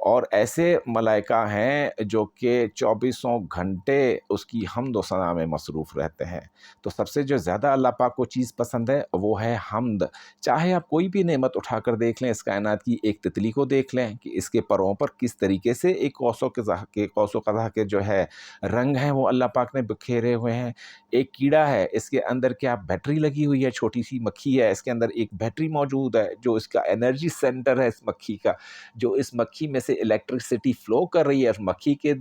اور ایسے ملائکہ ہیں جو کہ 24 گھنٹے اس کی حمد و ثنا میں مصروف رہتے ہیں۔ تو سب سے جو زیادہ اللہ پاک کو چیز پسند ہے وہ ہے حمد۔ چاہے آپ کوئی بھی نعمت اٹھا کر دیکھ لیں، اس کائنات کی ایک تتلی کو دیکھ لیں کہ اس کے پروں پر کس طریقے سے ایک قوس و قزح کے جو ہے رنگ ہیں وہ اللہ پاک نے بکھیرے ہوئے ہیں۔ ایک کیڑا ہے، اس کے اندر کیا بیٹری لگی ہوئی ہے، چھوٹی سی مکھی ہے، اس کے اندر ایک بیٹری موجود ہے جو اس کا انرجی سینٹر ہے اس مکھی کا، جو اس مکھی میں سے الیکٹرسٹی فلو کر رہی ہے۔ مکھی کے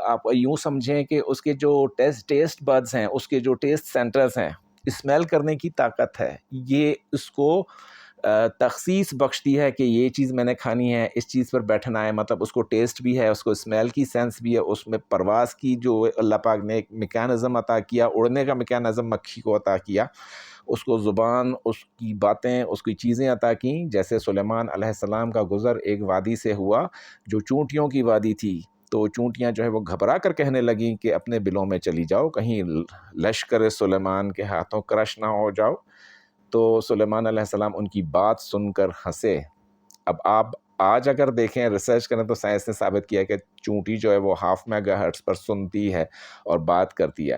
آپ یوں سمجھیں کہ اس کے جو ٹیسٹ بڈز ہیں، اس کے جو ٹیسٹ سینٹرز ہیں، اسمیل کرنے کی طاقت ہے، یہ اس کو تخصیص بخشتی ہے کہ یہ چیز میں نے کھانی ہے، اس چیز پر بیٹھنا ہے، مطلب اس کو ٹیسٹ بھی ہے، اس کو اسمیل کی سینس بھی ہے، اس میں پرواز کی جو اللہ پاک نے ایک میکانزم عطا کیا، اڑنے کا میکانزم مکھی کو عطا کیا، اس کو زبان، اس کی باتیں، اس کی چیزیں عطا کیں۔ جیسے سلیمان علیہ السلام کا گزر ایک وادی سے ہوا جو چونٹیوں کی وادی تھی، تو چونٹیاں جو ہے وہ گھبرا کر کہنے لگیں کہ اپنے بلوں میں چلی جاؤ، کہیں لشکر سلیمان کے ہاتھوں کرش نہ ہو جاؤ۔ تو سلیمان علیہ السلام ان کی بات سن کر ہنسے۔ اب آپ آج اگر دیکھیں، ریسرچ کریں، تو سائنس نے ثابت کیا کہ چونٹی جو ہے وہ 0.5 میگا ہرٹز پر سنتی ہے اور بات کرتی ہے۔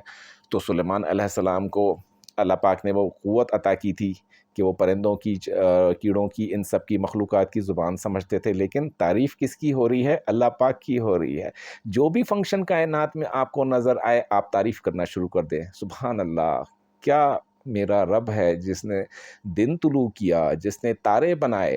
تو سلیمان علیہ السلام کو اللہ پاک نے وہ قوت عطا کی تھی کہ وہ پرندوں کی، کیڑوں کی، ان سب کی مخلوقات کی زبان سمجھتے تھے، لیکن تعریف کس کی ہو رہی ہے؟ اللہ پاک کی ہو رہی ہے۔ جو بھی فنکشن کائنات میں آپ کو نظر آئے، آپ تعریف کرنا شروع کر دیں، سبحان اللہ، کیا میرا رب ہے جس نے دن طلوع کیا، جس نے تارے بنائے،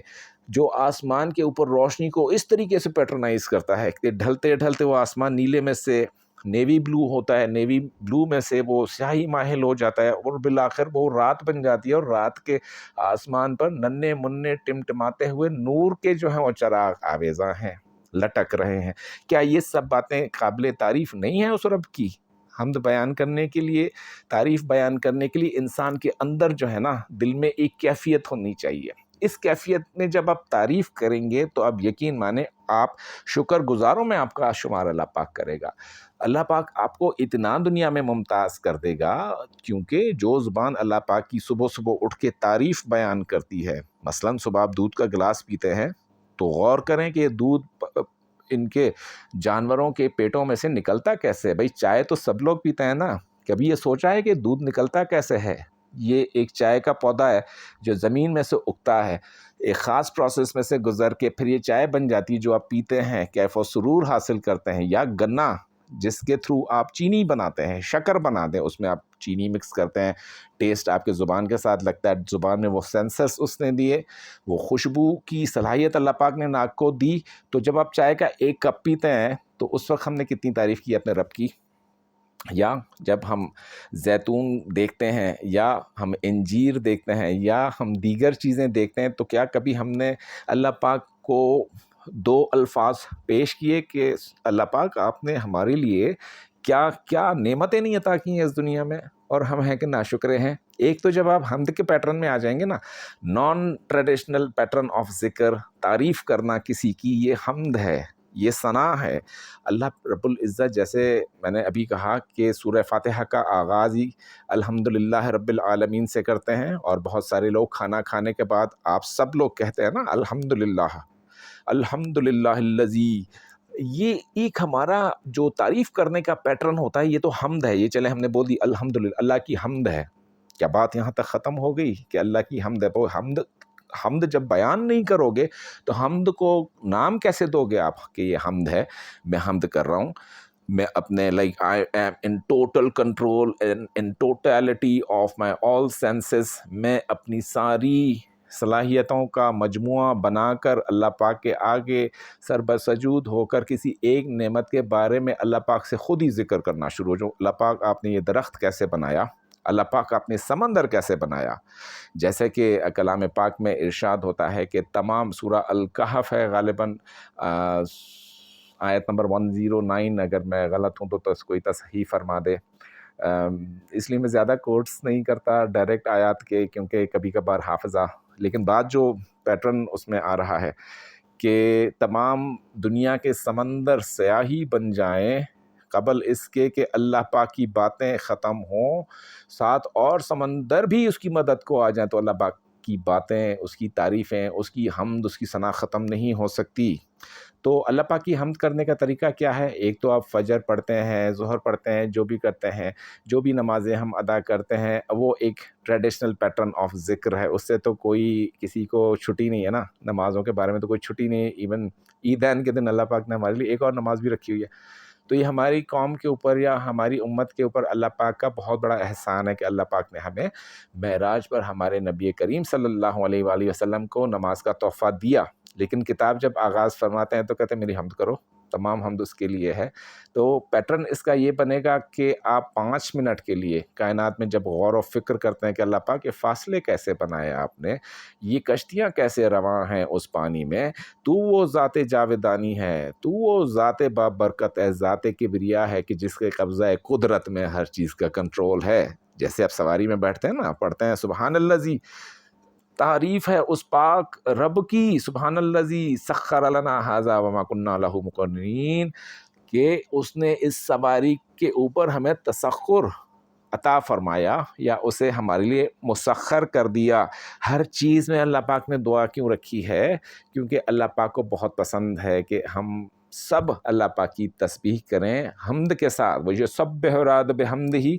جو آسمان کے اوپر روشنی کو اس طریقے سے پیٹرنائز کرتا ہے کہ ڈھلتے ڈھلتے وہ آسمان نیلے میں سے نیوی بلو ہوتا ہے، نیوی بلو میں سے وہ سیاہی ماحل ہو جاتا ہے، اور بالآخر وہ رات بن جاتی ہے، اور رات کے آسمان پر ننھے منھے ٹمٹماتے ہوئے نور کے جو ہیں وہ چراغ آویزاں ہیں، لٹک رہے ہیں۔ کیا یہ سب باتیں قابل تعریف نہیں ہیں اس رب کی؟ حمد بیان کرنے کے لیے، تعریف بیان کرنے کے لیے انسان کے اندر جو ہے نا، دل میں ایک کیفیت ہونی چاہیے۔ اس کیفیت میں جب آپ تعریف کریں گے تو آپ یقین مانیں، آپ شکر گزاروں میں آپ کا شمار اللہ پاک کرے گا۔ اللہ پاک آپ کو اتنا دنیا میں ممتاز کر دے گا، کیونکہ جو زبان اللہ پاک کی صبح صبح اٹھ کے تعریف بیان کرتی ہے، مثلاً صبح آپ دودھ کا گلاس پیتے ہیں تو غور کریں کہ یہ دودھ ان کے جانوروں کے پیٹوں میں سے نکلتا کیسے ہے؟ بھائی چائے تو سب لوگ پیتے ہیں نا، کبھی یہ سوچا ہے کہ دودھ نکلتا کیسے ہے؟ یہ ایک چائے کا پودا ہے جو زمین میں سے اگتا ہے، ایک خاص پروسیس میں سے گزر کے پھر یہ چائے بن جاتی ہے جو آپ پیتے ہیں، کیف و سرور حاصل کرتے ہیں۔ یا گنا جس کے تھرو آپ چینی بناتے ہیں، شکر بنا دیں، اس میں آپ چینی مکس کرتے ہیں، ٹیسٹ آپ کے زبان کے ساتھ لگتا ہے، زبان میں وہ سینسرز اس نے دیے، وہ خوشبو کی صلاحیت اللہ پاک نے ناک کو دی۔ تو جب آپ چائے کا 1 کپ پیتے ہیں تو اس وقت ہم نے کتنی تعریف کی اپنے رب کی۔ یا جب ہم زیتون دیکھتے ہیں، یا ہم انجیر دیکھتے ہیں، یا ہم دیگر چیزیں دیکھتے ہیں، تو کیا کبھی ہم نے اللہ پاک کو 2 الفاظ پیش کیے کہ اللہ پاک آپ نے ہمارے لیے کیا کیا نعمتیں نہیں عطا کی ہیں اس دنیا میں، اور ہم ہیں کہ ناشکرے ہیں؟ ایک تو جب آپ حمد کے پیٹرن میں آ جائیں گے نا، نان ٹریڈیشنل پیٹرن آف ذکر، تعریف کرنا کسی کی، یہ حمد ہے، یہ ثنا ہے۔ اللہ رب العزت، جیسے میں نے ابھی کہا کہ سورہ فاتحہ کا آغاز ہی الحمدللہ رب العالمین سے کرتے ہیں، اور بہت سارے لوگ کھانا کھانے کے بعد آپ سب لوگ کہتے ہیں نا الحمدللہ، الحمدللہ الذی۔ یہ ایک ہمارا جو تعریف کرنے کا پیٹرن ہوتا ہے، یہ تو حمد ہے۔ یہ چلے ہم نے بول دی الحمدللہ، اللہ کی حمد ہے، کیا بات یہاں تک ختم ہو گئی کہ اللہ کی حمد ہے؟ تو حمد جب بیان نہیں کرو گے تو حمد کو نام کیسے دو گے آپ کہ یہ حمد ہے؟ میں حمد کر رہا ہوں، میں اپنے I am in total control in totality of my all senses، میں اپنی ساری صلاحیتوں کا مجموعہ بنا کر اللہ پاک کے آگے سر بسجود ہو کر کسی ایک نعمت کے بارے میں اللہ پاک سے خود ہی ذکر کرنا شروع ہو جاؤ۔ اللہ پاک آپ نے یہ درخت کیسے بنایا؟ اللہ پاک آپ نے سمندر کیسے بنایا؟ جیسے کہ کلام پاک میں ارشاد ہوتا ہے کہ تمام سورہ الکہف ہے غالباً آیت نمبر 109، اگر میں غلط ہوں تو کوئی تصحیح فرما دے۔ اس لیے میں زیادہ کوٹس نہیں کرتا ڈائریکٹ آیات کے، کیونکہ کبھی کبھار حافظہ، لیکن بات جو پیٹرن اس میں آ رہا ہے کہ تمام دنیا کے سمندر سیاہی بن جائیں قبل اس کے کہ اللہ پاک کی باتیں ختم ہوں، 7 اور سمندر بھی اس کی مدد کو آ جائیں، تو اللہ پاک کی باتیں، اس کی تعریفیں، اس کی حمد، اس کی ثنا ختم نہیں ہو سکتی۔ تو اللہ پاک کی حمد کرنے کا طریقہ کیا ہے؟ ایک تو آپ فجر پڑھتے ہیں، ظہر پڑھتے ہیں، جو بھی کرتے ہیں، جو بھی نمازیں ہم ادا کرتے ہیں، وہ ایک ٹریڈیشنل پیٹرن آف ذکر ہے، اس سے تو کوئی کسی کو چھٹی نہیں ہے نا، نمازوں کے بارے میں تو کوئی چھٹی نہیں ہے. ایون عیدین کے دن اللہ پاک نے ہمارے لیے ایک اور نماز بھی رکھی ہوئی ہے. تو یہ ہماری قوم کے اوپر یا ہماری امت کے اوپر اللہ پاک کا بہت بڑا احسان ہے کہ اللہ پاک نے ہمیں معراج پر ہمارے نبی کریم صلی اللہ علیہ وآلہ وسلم کو نماز کا تحفہ دیا. لیکن کتاب جب آغاز فرماتے ہیں تو کہتے ہیں میری حمد کرو، تمام حمد اس کے لیے ہے. تو پیٹرن اس کا یہ بنے گا کہ آپ 5 منٹ کے لیے کائنات میں جب غور و فکر کرتے ہیں کہ اللہ پاک یہ فاصلے کیسے بنائے آپ نے، یہ کشتیاں کیسے رواں ہیں اس پانی میں، تو وہ ذات جاودانی ہے، تو وہ ذات بابرکت ہے، ذات کبریا ہے کہ جس کے قبضہ قدرت میں ہر چیز کا کنٹرول ہے. جیسے آپ سواری میں بیٹھتے ہیں نا، پڑھتے ہیں سبحان الذی، تعریف ہے اس پاک رب کی، سبحان الذی سخر لنا ھذا وما کنا لہ مقرنین، کہ اس نے اس سواری کے اوپر ہمیں تسخر عطا فرمایا یا اسے ہمارے لیے مسخر کر دیا. ہر چیز میں اللہ پاک نے دعا کیوں رکھی ہے؟ کیونکہ اللہ پاک کو بہت پسند ہے کہ ہم سب اللہ پاک کی تسبیح کریں حمد کے ساتھ. وہ جو سبح رعد بحمدہ،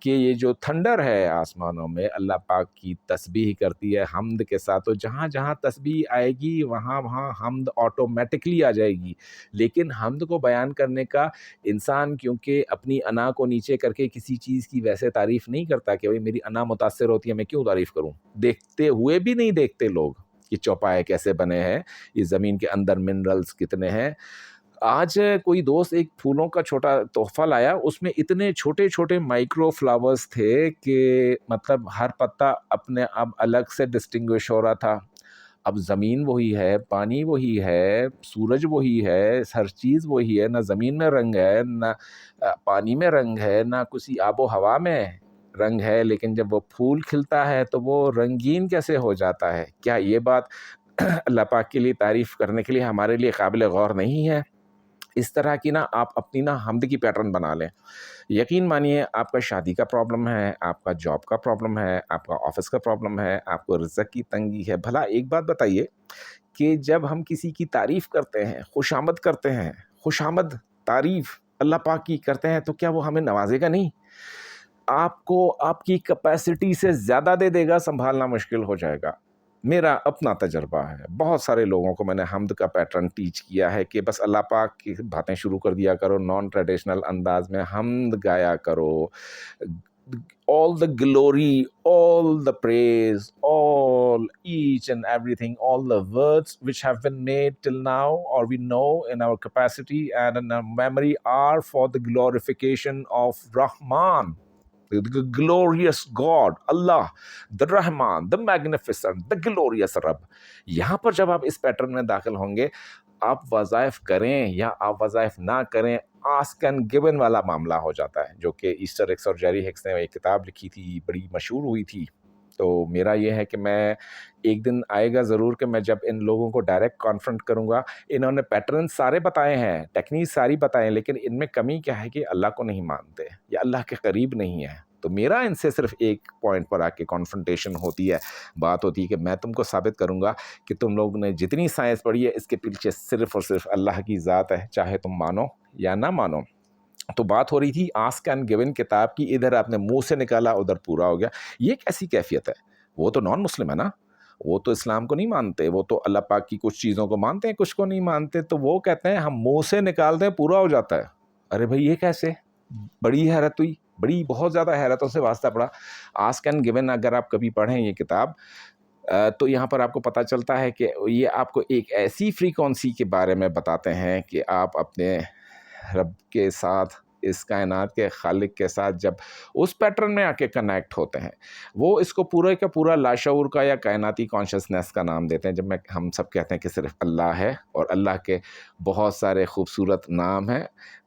کہ یہ جو تھنڈر ہے آسمانوں میں اللہ پاک کی تسبیح کرتی ہے حمد کے ساتھ. تو جہاں جہاں تسبیح آئے گی وہاں وہاں حمد آٹومیٹکلی آ جائے گی. لیکن حمد کو بیان کرنے کا انسان کیونکہ اپنی انا کو نیچے کر کے کسی چیز کی ویسے تعریف نہیں کرتا کہ بھئی میری انا متاثر ہوتی ہے میں کیوں تعریف کروں. دیکھتے ہوئے بھی نہیں دیکھتے لوگ کہ چوپائے کیسے بنے ہیں، یہ زمین کے اندر منرلز کتنے ہیں. آج کوئی دوست ایک پھولوں کا چھوٹا تحفہ لایا، اس میں اتنے چھوٹے چھوٹے مائکرو فلاورز تھے کہ مطلب ہر پتا اپنے اب الگ سے ڈسٹنگوش ہو رہا تھا. اب زمین وہی ہے، پانی وہی ہے، سورج وہی ہے، ہر چیز وہی ہے، نہ زمین میں رنگ ہے، نہ پانی میں رنگ ہے، نہ کسی آب و ہوا میں رنگ ہے، لیکن جب وہ پھول کھلتا ہے تو وہ رنگین کیسے ہو جاتا ہے؟ کیا یہ بات اللہ پاک کے لیے تعریف کرنے کے لیے ہمارے لیے قابل غور نہیں ہے؟ اس طرح کی نا آپ اپنی نا حمد کی پیٹرن بنا لیں. یقین مانیے آپ کا شادی کا پرابلم ہے، آپ کا جاب کا پرابلم ہے، آپ کا آفس کا پرابلم ہے، آپ کو رزق کی تنگی ہے. بھلا ایک بات بتائیے کہ جب ہم کسی کی تعریف کرتے ہیں، خوش آمد کرتے ہیں، خوش آمد تعریف اللہ پاک کی کرتے ہیں، تو کیا وہ ہمیں نوازے گا نہیں؟ آپ کو آپ کی کیپیسٹی سے زیادہ دے دے گا، سنبھالنا مشکل ہو جائے گا. میرا اپنا تجربہ ہے، بہت سارے لوگوں کو میں نے حمد کا پیٹرن ٹیچ کیا ہے کہ بس اللہ پاک کی باتیں شروع کر دیا کرو، نان ٹریڈیشنل انداز میں حمد گایا کرو. all the glory, all the praise, all each and everything, all the words which have been made till now or we know in our capacity and in our memory are for the glorification of Rahman, the glorious God, Allah, the Rahman, the magnificent, the glorious Rabb. یہاں پر جب آپ اس pattern میں داخل ہوں گے، آپ وظائف کریں یا آپ وظائف نہ کریں، آسک اینڈ گیون والا معاملہ ہو جاتا ہے، جو کہ ایسٹر ہکس اور جیری ہکس نے ایک کتاب لکھی تھی، بڑی مشہور ہوئی تھی. تو میرا یہ ہے کہ میں ایک دن آئے گا ضرور کہ میں جب ان لوگوں کو ڈائریکٹ کانفرنٹ کروں گا. انہوں نے پیٹرن سارے بتائے ہیں، ٹیکنیک ساری بتائیں، لیکن ان میں کمی کیا ہے کہ اللہ کو نہیں مانتے یا اللہ کے قریب نہیں ہے. تو میرا ان سے صرف ایک پوائنٹ پر آ کے کانفرنٹیشن ہوتی ہے، بات ہوتی ہے کہ میں تم کو ثابت کروں گا کہ تم لوگوں نے جتنی سائنس پڑھی ہے اس کے پیچھے صرف اور صرف اللہ کی ذات ہے، چاہے تم مانو یا نہ مانو. تو بات ہو رہی تھی آسک اینڈ گیون کتاب کی، ادھر آپ نے منہ سے نکالا ادھر پورا ہو گیا. یہ کیسی کیفیت ہے؟ وہ تو نان مسلم ہے نا، وہ تو اسلام کو نہیں مانتے، وہ تو اللہ پاک کی کچھ چیزوں کو مانتے ہیں، کچھ کو نہیں مانتے. تو وہ کہتے ہیں ہم منہ سے نکالتے ہیں پورا ہو جاتا ہے. ارے بھائی یہ کیسے؟ بڑی حیرت ہوئی، بڑی بہت زیادہ حیرتوں سے واسطہ پڑا. آسک اینڈ گیون اگر آپ کبھی پڑھیں یہ کتاب تو یہاں پر آپ کو پتہ چلتا ہے کہ یہ آپ کو ایک ایسی فریکوینسی کے بارے میں بتاتے ہیں کہ آپ اپنے رب کے ساتھ، اس کائنات کے خالق کے ساتھ جب اس پیٹرن میں آ کے کنیکٹ ہوتے ہیں، وہ اس کو پورے کا پورا لاشعور کا یا کائناتی کانشسنس کا نام دیتے ہیں. جب ہم سب کہتے ہیں کہ صرف اللہ ہے، اور اللہ کے بہت سارے خوبصورت نام ہیں،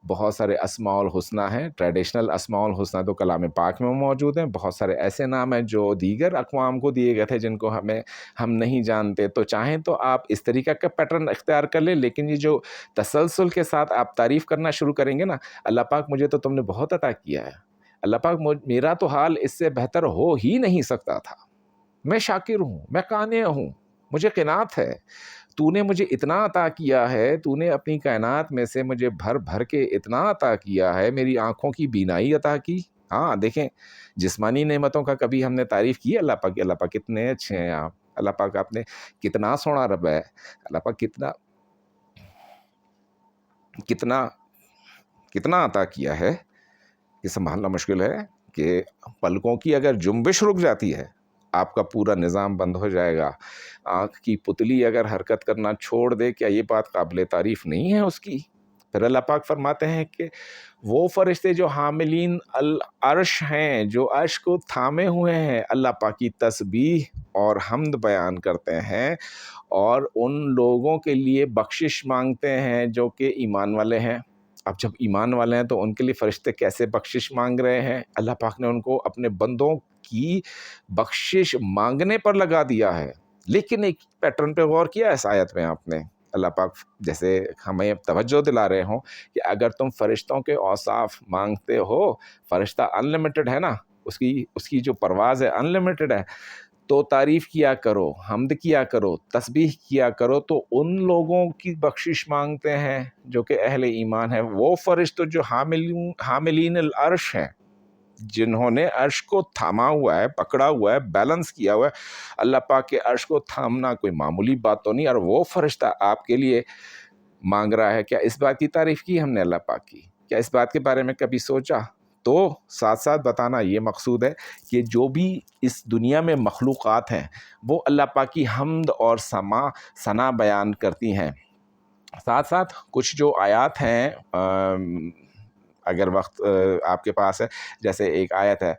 بہت سارے اسماء الحسنی ہیں. ٹریڈیشنل اسماء الحسنی تو کلام پاک میں موجود ہیں، بہت سارے ایسے نام ہیں جو دیگر اقوام کو دیے گئے تھے جن کو ہم نہیں جانتے. تو چاہیں تو آپ اس طریقہ کا پیٹرن اختیار کر لیں، لیکن یہ جو تسلسل کے ساتھ آپ تعریف کرنا شروع کریں گے نا، اللہ پاک مجھے تو تم نے بہت عطا کیا ہے، اللہ پاک میرا تو حال اس سے بہتر ہو ہی نہیں سکتا تھا، میں شاکر ہوں، میں قانع ہوں، مجھے قناعت ہے. تو نے مجھے اتنا عطا کیا ہے، تو نے اپنی کائنات میں سے مجھے بھر بھر کے اتنا عطا کیا ہے، میری آنکھوں کی بینائی عطا کی. ہاں دیکھیں، جسمانی نعمتوں کا کبھی ہم نے تعریف کی اللہ پاک کی؟ اللہ پاک کتنے اچھے ہیں آپ، اللہ پاک آپ نے کتنا سونا رب ہے، اللہ پاک کتنا کتنا کتنا عطا کیا ہے کہ سنبھالنا مشکل ہے. کہ پلکوں کی اگر جنبش رک جاتی ہے، آپ کا پورا نظام بند ہو جائے گا. آنکھ کی پتلی اگر حرکت کرنا چھوڑ دے، کیا یہ بات قابل تعریف نہیں ہے اس کی؟ پھر اللہ پاک فرماتے ہیں کہ وہ فرشتے جو حاملین العرش ہیں، جو عرش کو تھامے ہوئے ہیں، اللہ پاک کی تسبیح اور حمد بیان کرتے ہیں، اور ان لوگوں کے لیے بخشش مانگتے ہیں جو کہ ایمان والے ہیں. اب جب ایمان والے ہیں تو ان کے لیے فرشتے کیسے بخشش مانگ رہے ہیں؟ اللہ پاک نے ان کو اپنے بندوں کی بخشش مانگنے پر لگا دیا ہے. لیکن ایک پیٹرن پہ غور کیا اس آیت میں آپ نے؟ اللہ پاک جیسے ہمیں توجہ دلا رہے ہوں کہ اگر تم فرشتوں کے اوصاف مانگتے ہو، فرشتہ انلمیٹڈ ہے نا، اس کی جو پرواز ہے انلمیٹڈ ہے، تو تعریف کیا کرو، حمد کیا کرو، تسبیح کیا کرو. تو ان لوگوں کی بخشش مانگتے ہیں جو کہ اہل ایمان ہیں. وہ فرشتے جو حاملین العرش ہیں، جنہوں نے عرش کو تھاما ہوا ہے، پکڑا ہوا ہے، بیلنس کیا ہوا ہے. اللہ پاک کے عرش کو تھامنا کوئی معمولی بات تو نہیں، اور وہ فرشتہ آپ کے لیے مانگ رہا ہے. کیا اس بات کی تعریف کی ہم نے اللہ پاک کی؟ کیا اس بات کے بارے میں کبھی سوچا؟ تو ساتھ ساتھ بتانا یہ مقصود ہے کہ جو بھی اس دنیا میں مخلوقات ہیں وہ اللہ پاک کی حمد اور ثنا بیان کرتی ہیں. ساتھ ساتھ کچھ جو آیات ہیں، اگر وقت آپ کے پاس ہے، جیسے ایک آیت ہے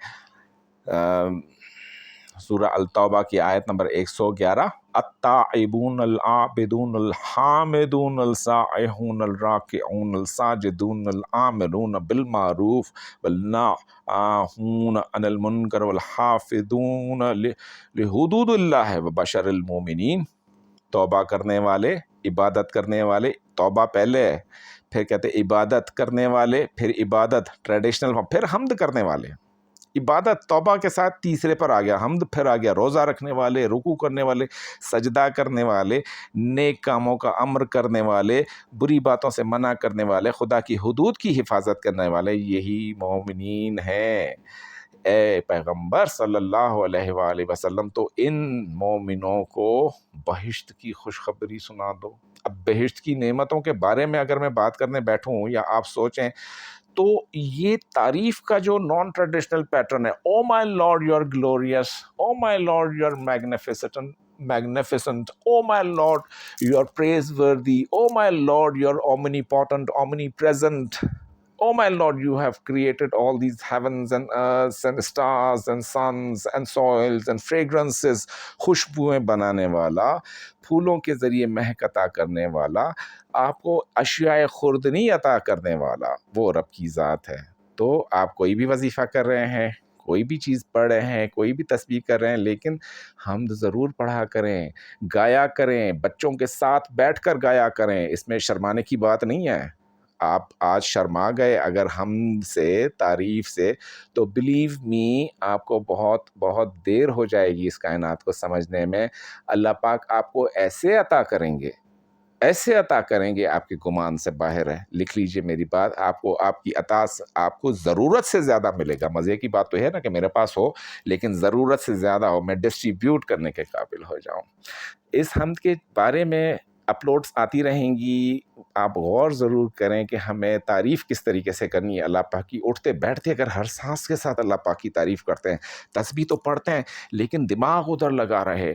سورہ التوبہ کی آیت نمبر 111، التائبون العابدون الحامدون السائحون الراکعون الساجدون الآمرون بالمعروف والناہون عن المنکر والحافظون لحدود اللہ وبشر المومنین. توبہ کرنے والے، عبادت کرنے والے، توبہ پہلے ہے، پھر کہتے عبادت کرنے والے، پھر عبادت ٹریڈیشنل، پھر حمد کرنے والے. عبادت توبہ کے ساتھ تیسرے پر آ گیا، حمد پھر آ گیا، روزہ رکھنے والے، رکوع کرنے والے، سجدہ کرنے والے، نیک کاموں کا امر کرنے والے، بری باتوں سے منع کرنے والے، خدا کی حدود کی حفاظت کرنے والے، یہی مومنین ہیں. اے پیغمبر صلی اللہ علیہ وآلہ وسلم، تو ان مومنوں کو بہشت کی خوشخبری سنا دو. اب بہشت کی نعمتوں کے بارے میں اگر میں بات کرنے بیٹھوں یا آپ سوچیں، تو یہ تعریف کا جو نان ٹریڈیشنل پیٹرن ہے، oh my Lord you are glorious, oh my Lord you are magnificent, oh my Lord you are praiseworthy, oh my Lord you are omnipotent, omnipresent, oh my Lord you have created all these heavens and earths and stars and suns and soils and fragrances. خوشبوئیں بنانے والا، پھولوں کے ذریعے مہک عطا کرنے والا، آپ کو اشیاء خوردنی عطا کرنے والا وہ رب کی ذات ہے. تو آپ کوئی بھی وظیفہ کر رہے ہیں، کوئی بھی چیز پڑھ رہے ہیں، کوئی بھی تسبیح کر رہے ہیں، لیکن حمد ضرور پڑھا کریں، گایا کریں، بچوں کے ساتھ بیٹھ کر گایا کریں. اس میں شرمانے کی بات نہیں ہے. آپ آج شرما گئے اگر ہم سے، تعریف سے، تو بلیو می آپ کو بہت بہت دیر ہو جائے گی اس کائنات کو سمجھنے میں. اللہ پاک آپ کو ایسے عطا کریں گے، ایسے عطا کریں گے، آپ کے گمان سے باہر ہے. لکھ لیجئے میری بات، آپ کو آپ کی عطا آپ کو ضرورت سے زیادہ ملے گا. مزے کی بات تو ہے نا کہ میرے پاس ہو لیکن ضرورت سے زیادہ ہو، میں ڈسٹریبیوٹ کرنے کے قابل ہو جاؤں. اس حمد کے بارے میں اپلوڈز آتی رہیں گی. آپ غور ضرور کریں کہ ہمیں تعریف کس طریقے سے کرنی ہے اللہ پاک کی. اٹھتے بیٹھتے اگر ہر سانس کے ساتھ اللہ پاک کی تعریف کرتے ہیں، تسبیح تو پڑھتے ہیں لیکن دماغ ادھر لگا رہے